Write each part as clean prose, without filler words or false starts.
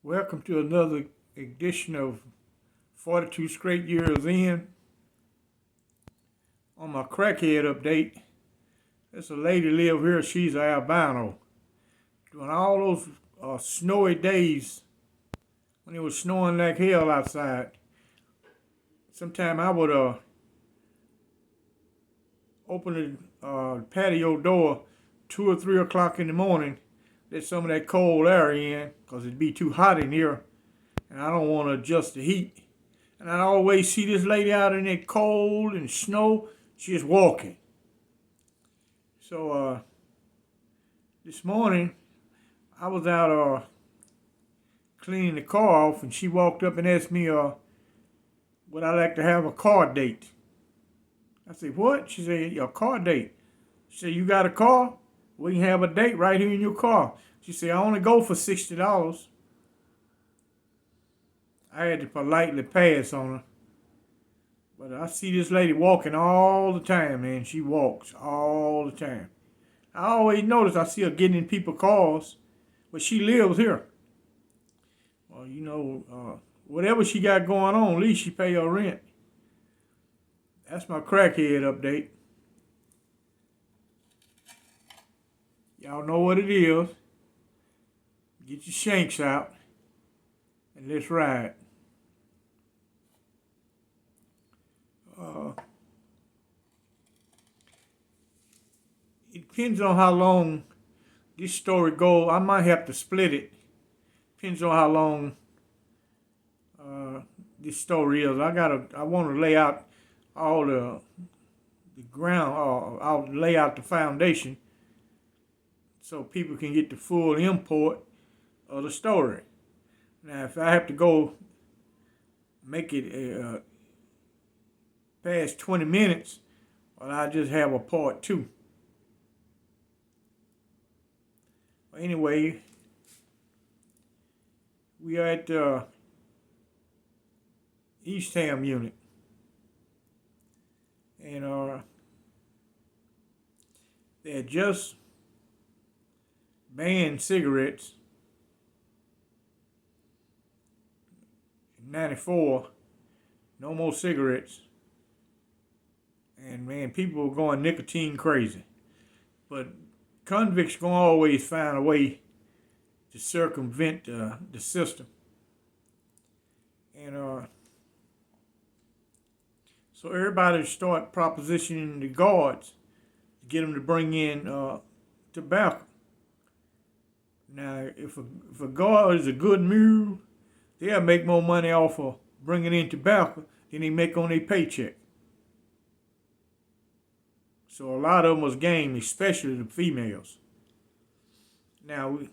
Welcome to another edition of 42 Straight Years In. On my crackhead update, there's a lady live here, she's an albino. During all those snowy days when it was snowing like hell outside, sometime I would open the patio door 2 or 3 o'clock in the morning, let some of that cold air in, because it'd be too hot in here, and I don't want to adjust the heat. And I always see this lady out in that cold and snow, she's walking. So this morning, I was out cleaning the car off, and she walked up and asked me would I like to have a car date. I said, what? She said, a car date. She said, you got a car? We can have a date right here in your car. She said, I only go for $60. I had to politely pass on her. But I see this lady walking all the time, man. She walks all the time. I always notice I see her getting in people's cars, but she lives here. Well, whatever she got going on, at least she pay her rent. That's my crackhead update. Y'all know what it is. Get your shanks out and let's ride. It depends on how long this story goes. I might have to split it. Depends on how long this story is. I want to lay out all the ground. I'll lay out the foundation so people can get the full import of the story. Now, if I have to go make it past 20 minutes, well, I just have a part 2. Anyway, we are at the East Ham unit, and they had just banned cigarettes in '94. No more cigarettes, and man, people were going nicotine crazy. But convicts gonna always find a way to circumvent the system, and so everybody start propositioning the guards to get them to bring in tobacco. Now, if a guard is a good mule, they'll make more money off of bringing in tobacco than they make on their paycheck. So a lot of them was game, especially the females. Now, we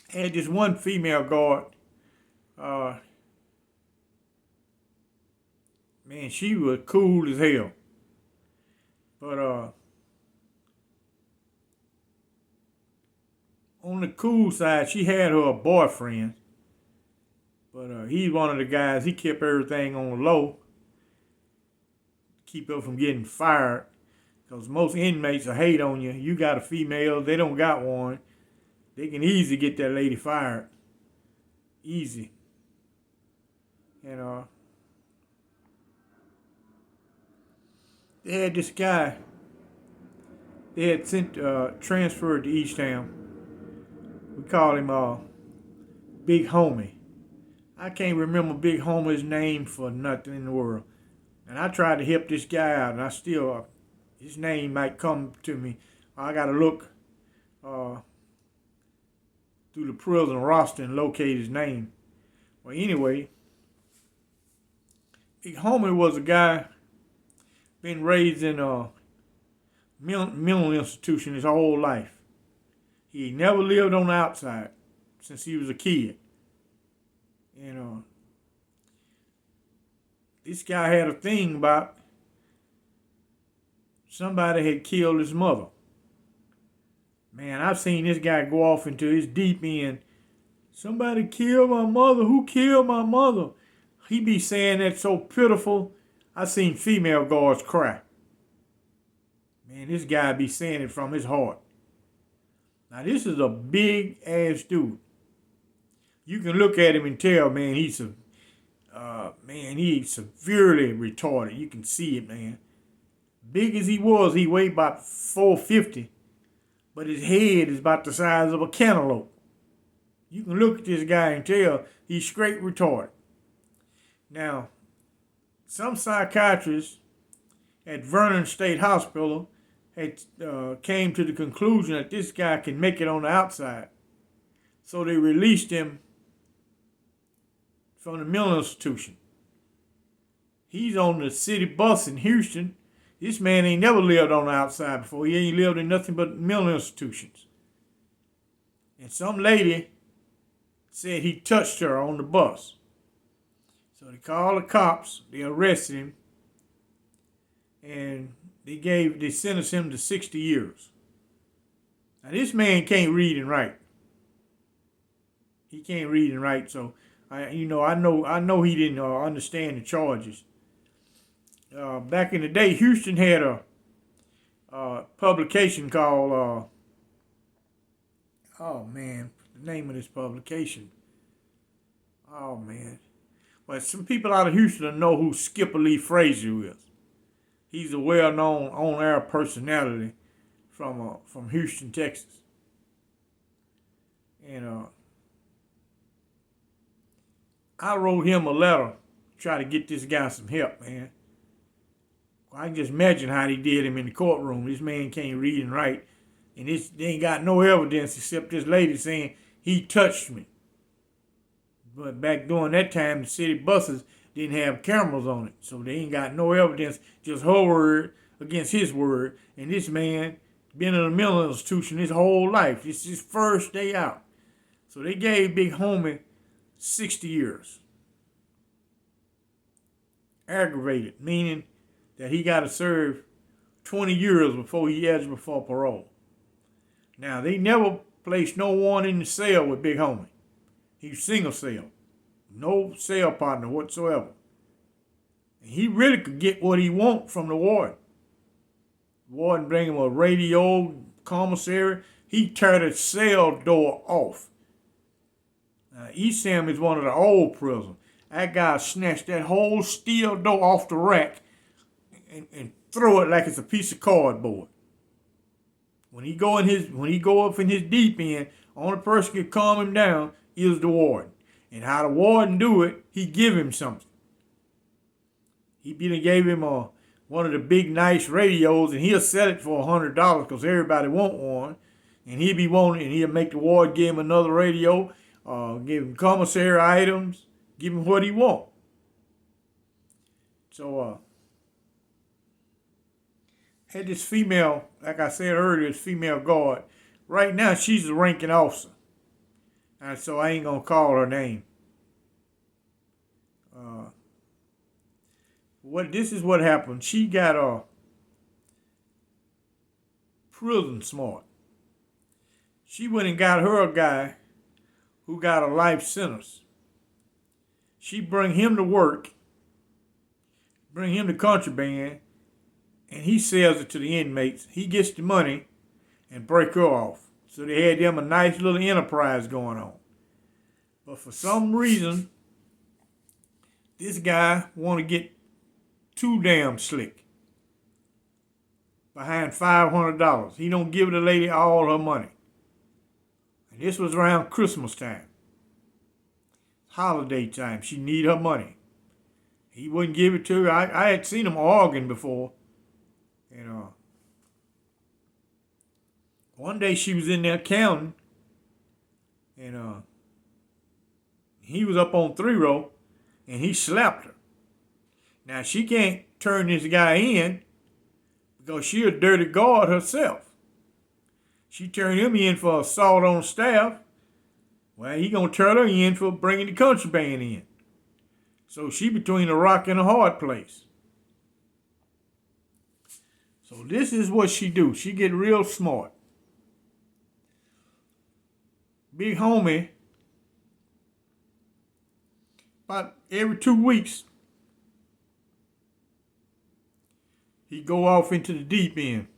had this one female guard. Man, she was cool as hell. But on the cool side, she had her boyfriend. But he's one of the guys, he kept everything on the low. Keep her from getting fired. Because most inmates will hate on you. You got a female, they don't got one. They can easily get that lady fired. Easy. And they had this guy, they had transferred to East Ham. We call him Big Homie. I can't remember Big Homie's name for nothing in the world. And I tried to help this guy out, and I still, his name might come to me. I got to look through the prison roster and locate his name. Well, anyway, Big Homie was a guy been raised in a mental institution his whole life. He never lived on the outside since he was a kid. And this guy had a thing about somebody had killed his mother. Man, I've seen this guy go off into his deep end. Somebody killed my mother. Who killed my mother? He be saying that so pitiful. I seen female guards cry. Man, this guy be saying it from his heart. Now, this is a big ass dude. You can look at him and tell, man, he's severely retarded. You can see it, man. Big as he weighed about 450, but his head is about the size of a cantaloupe. You can look at this guy and tell he's straight retarded. Now, some psychiatrists at Vernon State Hospital had came to the conclusion that this guy can make it on the outside. So they released him from the mental institution. He's on the city bus in Houston. This man ain't never lived on the outside before. He ain't lived in nothing but mental institutions. And some lady said he touched her on the bus. So they called the cops. They arrested him. And they sentenced him to 60 years. Now this man can't read and write. He can't read and write, so I know he didn't understand the charges. Back in the day, Houston had a publication called the name of this publication. Oh man, but some people out of Houston know who Skipper Lee Frazier is. He's a well-known on-air personality from Houston, Texas, and I wrote him a letter to try to get this guy some help, man. I can just imagine how they did him in the courtroom. This man can't read and write, and they ain't got no evidence except this lady saying he touched me. But back during that time, the city buses didn't have cameras on it, so they ain't got no evidence, just her word against his word. And this man been in a mental institution his whole life. It's his first day out. So they gave Big Homie 60 years. Aggravated, meaning that he got to serve 20 years before he eligible for parole. Now, they never placed no one in the cell with Big Homie. He's single cell. No cell partner whatsoever. And he really could get what he want from the warden. The warden bring him a radio, commissary. He tear the cell door off. East Sam is one of the old prisons. That guy snatched that whole steel door off the rack and throw it like it's a piece of cardboard. When he go up in his deep end, only person can calm him down is the warden. And how the warden do it, he give him something. He gave him one of the big nice radios, and he'll sell it for $100 because everybody want one. And he'll make the warden give him another radio, give him commissary items, give him what he want. So had this female, like I said earlier, this female guard. Right now, she's the ranking officer. And so I ain't going to call her name. This is what happened. She got prison smart. She went and got her a guy who got a life sentence. She bring him to work, bring him to contraband, and he sells it to the inmates. He gets the money and break her off. So they had them a nice little enterprise going on. But for some reason, this guy want to get too damn slick. Behind $500. He don't give the lady all her money. And this was around Christmas time. Holiday time. She need her money. He wouldn't give it to her. I had seen him arguing before. And one day she was in there counting, and he was up on 3-row, and he slapped her. Now she can't turn this guy in because she a dirty guard herself. She turned him in for assault on staff. Well, he gonna turn her in for bringing the contraband in. So she between a rock and a hard place. So this is what she do. She get real smart. Big Homie, about every 2 weeks, he go off into the deep end,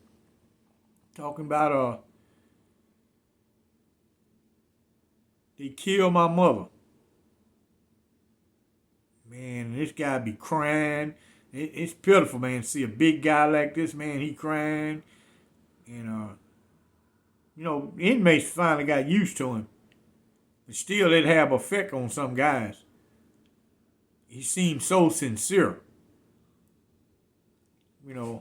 talking about they killed my mother. Man, this guy be crying. It's pitiful, man, to see a big guy like this, man, he crying. And, inmates finally got used to him. But still, it have effect on some guys. He seemed so sincere. And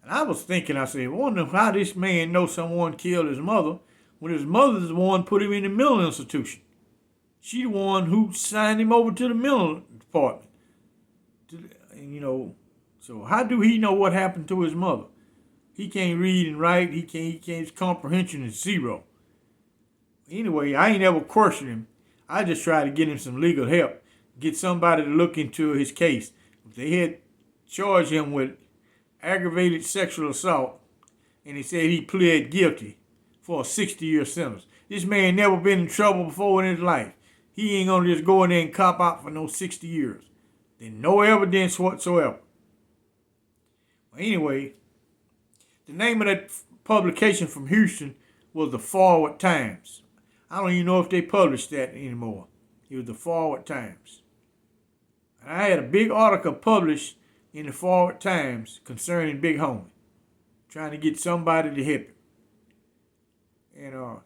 I was thinking, I said, I wonder how this man knows someone killed his mother when his mother's the one put him in the mental institution. She the one who signed him over to the mental department. So how do he know what happened to his mother? He can't read and write. He can't. His comprehension is zero. Anyway, I ain't ever questioned him. I just tried to get him some legal help, get somebody to look into his case. They had charged him with aggravated sexual assault, and he said he pled guilty for a 60-year sentence. This man never been in trouble before in his life. He ain't gonna just go in there and cop out for no 60 years. There's no evidence whatsoever. Anyway, the name of that publication from Houston was the Forward Times. I don't even know if they publish that anymore. It was the Forward Times. And I had a big article published in the Forward Times concerning Big Homie, trying to get somebody to help him.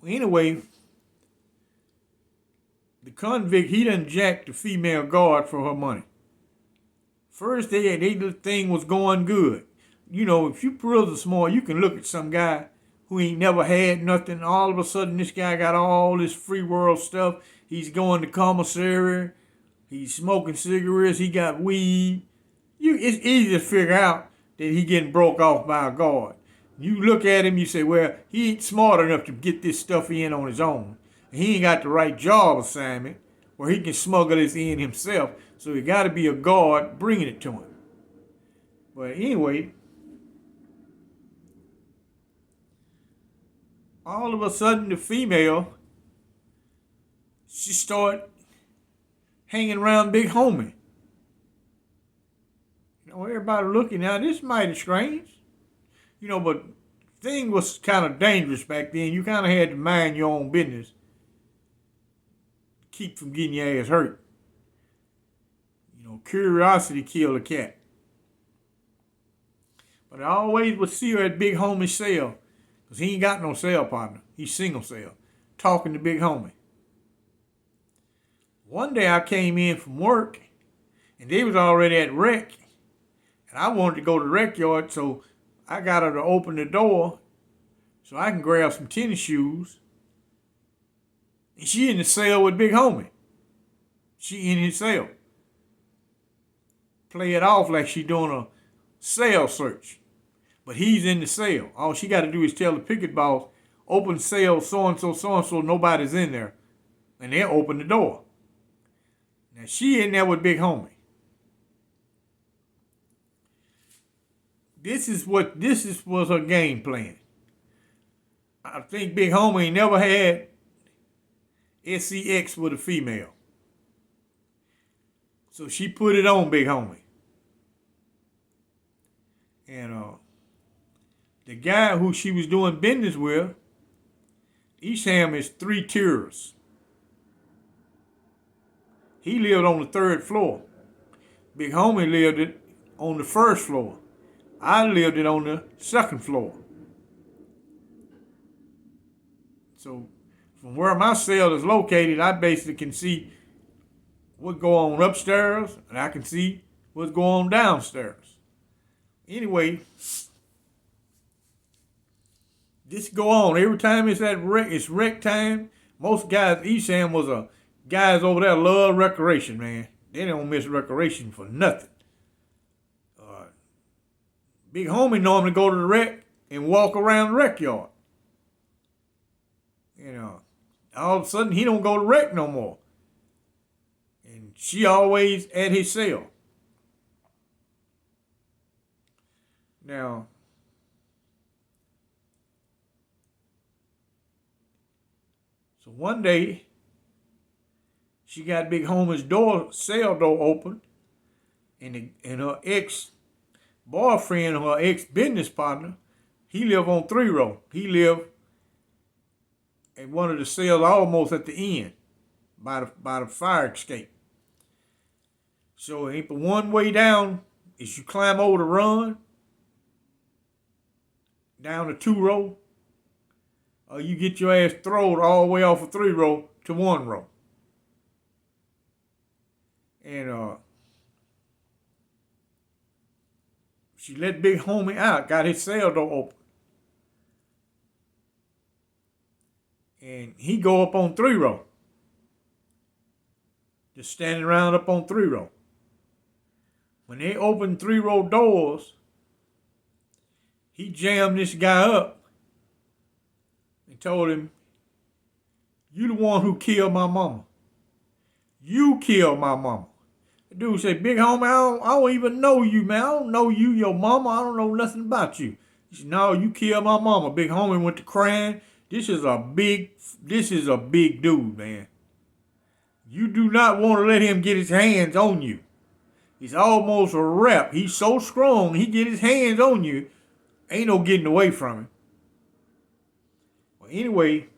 And anyway, the convict, he done jacked the female guard for her money. First, the thing was going good. If you prison smart, you can look at some guy who ain't never had nothing. All of a sudden, this guy got all this free world stuff. He's going to commissary. He's smoking cigarettes. He got weed. It's easy to figure out that he getting broke off by a guard. You look at him, you say, well, he ain't smart enough to get this stuff in on his own. And he ain't got the right job assignment where he can smuggle this in himself. So it got to be a guard bringing it to him. But anyway, all of a sudden the female, she started hanging around Big Homie. Everybody looking now, this mighty strange. But thing was kind of dangerous back then. You kind of had to mind your own business. Keep from getting your ass hurt. Curiosity killed a cat. But I always would see her at Big Homie's cell. Because he ain't got no cell partner. He's single cell. Talking to Big Homie. One day I came in from work. And they was already at rec. And I wanted to go to the rec yard. So I got her to open the door. So I can grab some tennis shoes. And she in the cell with Big Homie. She in his cell. Play it off like she doing a cell search. But he's in the cell. All she got to do is tell the picket boss, open cell so-and-so, nobody's in there. And they'll open the door. Now she in there with Big Homie. This was her game plan. I think Big Homie never had SEX with a female. So she put it on Big Homie. And the guy who she was doing business with, Isham is 3 tiers. He lived on the 3rd floor. Big Homie lived it on the 1st floor. I lived it on the 2nd floor. So from where my cell is located, I basically can see what go on upstairs, and I can see what's going on downstairs. Anyway, this go on. Every time it's rec time. Most guys, Isham was guys over there love recreation, man. They don't miss recreation for nothing. Big Homie normally go to the rec and walk around the rec yard. All of a sudden he don't go to rec no more. And she always at his cell. Now, so one day, she got Big Homie's cell door open, and her ex-boyfriend, her ex-business partner, he lived on 3 row. He lived at one of the cells almost at the end, by the fire escape. So ain't the one way down is you climb over the run down the 2 row, or you get your ass thrown all the way off a 3 row to 1 row. And she let big homie out, got his cell door open. And he go up on 3 row. Just standing around up on 3 row. When they opened 3 row doors, he jammed this guy up and told him, "You the one who killed my mama. You killed my mama." The dude said, "Big homie, I don't even know you, man. I don't know you, your mama. I don't know nothing about you." He said, "No, you killed my mama." Big homie went to crying. This is a big dude, man. You do not want to let him get his hands on you. He's almost a rep. He's so strong, he get his hands on you. Ain't no getting away from him. Well, anyway,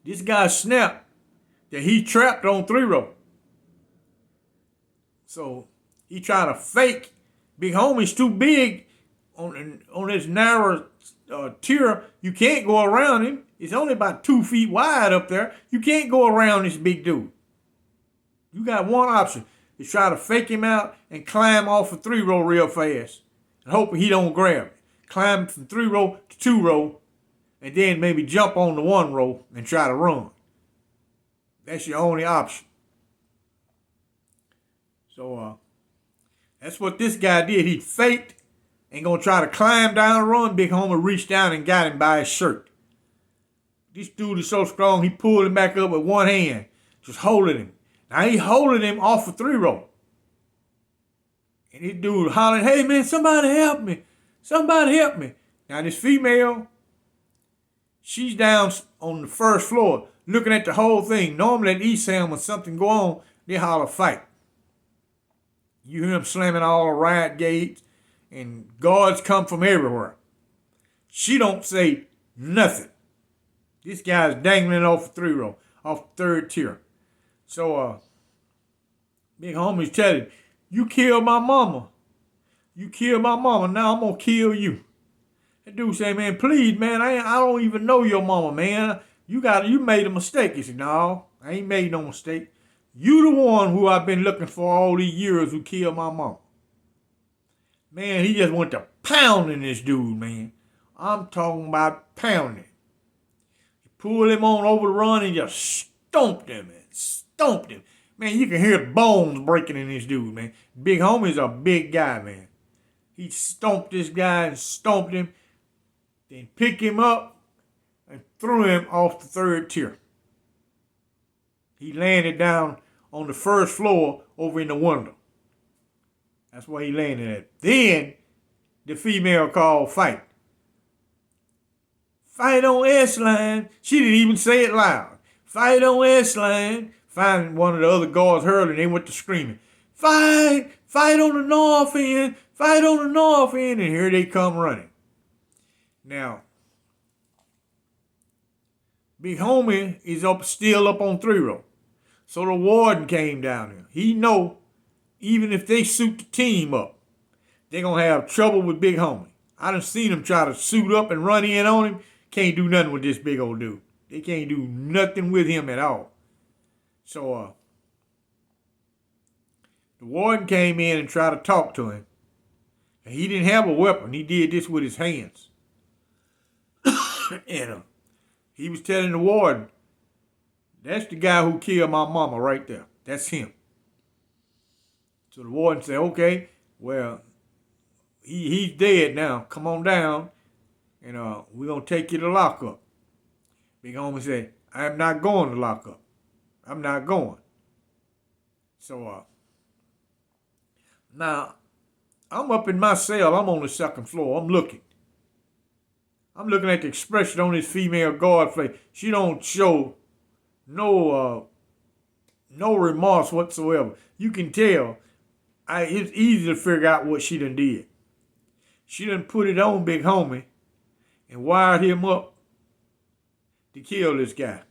this guy snapped that he trapped on 3 row. So he tried to fake. Big homie's too big on this narrow tier. You can't go around him. It's only about 2 feet wide up there. You can't go around this big dude. You got one option. You try to fake him out and climb off a 3 row real fast and hope he don't grab it. Climb from 3 row to 2 row and then maybe jump on the 1 row and try to run. That's your only option. So that's what this guy did. He faked and gonna try to climb down and run. Big homie reached down and got him by his shirt. This dude is so strong, he pulled him back up with one hand, just holding him. Now he holding him off a 3 row. And this dude hollering, "Hey man, somebody help me. Somebody help me." Now this female, she's down on the first floor looking at the whole thing. Normally at East Ham when something go on, they holler fight. You hear them slamming all the riot gates and guards come from everywhere. She don't say nothing. This guy's dangling off a 3 row, off the 3rd tier. So, big homie's telling him, "You killed my mama. You killed my mama. Now I'm gonna kill you." That dude say, "Man, please, man, I don't even know your mama, man. You made a mistake." He said, "No, I ain't made no mistake. You the one who I've been looking for all these years who killed my mama." Man, he just went to pounding this dude, man. I'm talking about pounding. He pulled him on over the run and just stomped him. Man, you can hear bones breaking in this dude, man. Big homie's a big guy, man. He stomped this guy and stomped him, then picked him up and threw him off the 3rd tier. He landed down on the 1st floor over in the window. That's where he landed at. Then the female called fight. "Fight on S-line." She didn't even say it loud. "Fight on S-line." Finally, one of the other guards heard and they went to screaming, "Fight! Fight on the north end! Fight on the north end!" And here they come running. Now, big homie is still up on 3 row. So the warden came down there. He know even if they suit the team up, they're going to have trouble with big homie. I done seen them try to suit up and run in on him. Can't do nothing with this big old dude. They can't do nothing with him at all. So the warden came in and tried to talk to him. And he didn't have a weapon. He did this with his hands. And he was telling the warden, "That's the guy who killed my mama right there. That's him." So the warden said, "Okay, well, he's dead now. Come on down, and we're going to take you to lockup." Big homie said, "I'm not going to lockup. I'm not going." So now I'm up in my cell. I'm on the 2nd floor. I'm looking at the expression on this female guard face. She don't show no remorse whatsoever. You can tell. It's easy to figure out what she done did. She done put it on big homie and wired him up to kill this guy.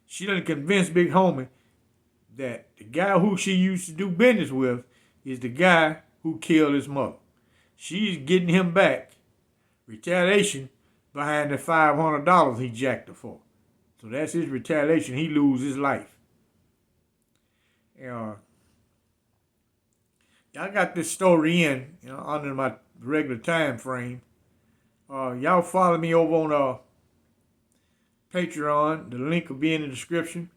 She done convinced Big Homie that the guy who she used to do business with is the guy who killed his mother. She's getting him back. Retaliation behind the $500 he jacked her for. So that's his retaliation. He loses his life. Y'all got this story in, under my regular time frame. Y'all follow me over on Patreon. The link will be in the description.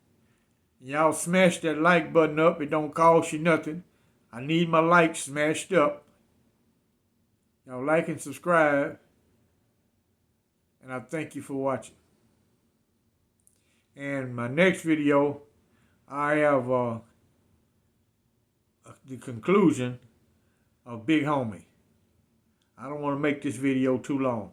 Y'all smash that like button up. It don't cost you nothing. I need my likes smashed up. Y'all like and subscribe. And I thank you for watching. And my next video, I have the conclusion of Big Homie. I don't want to make this video too long.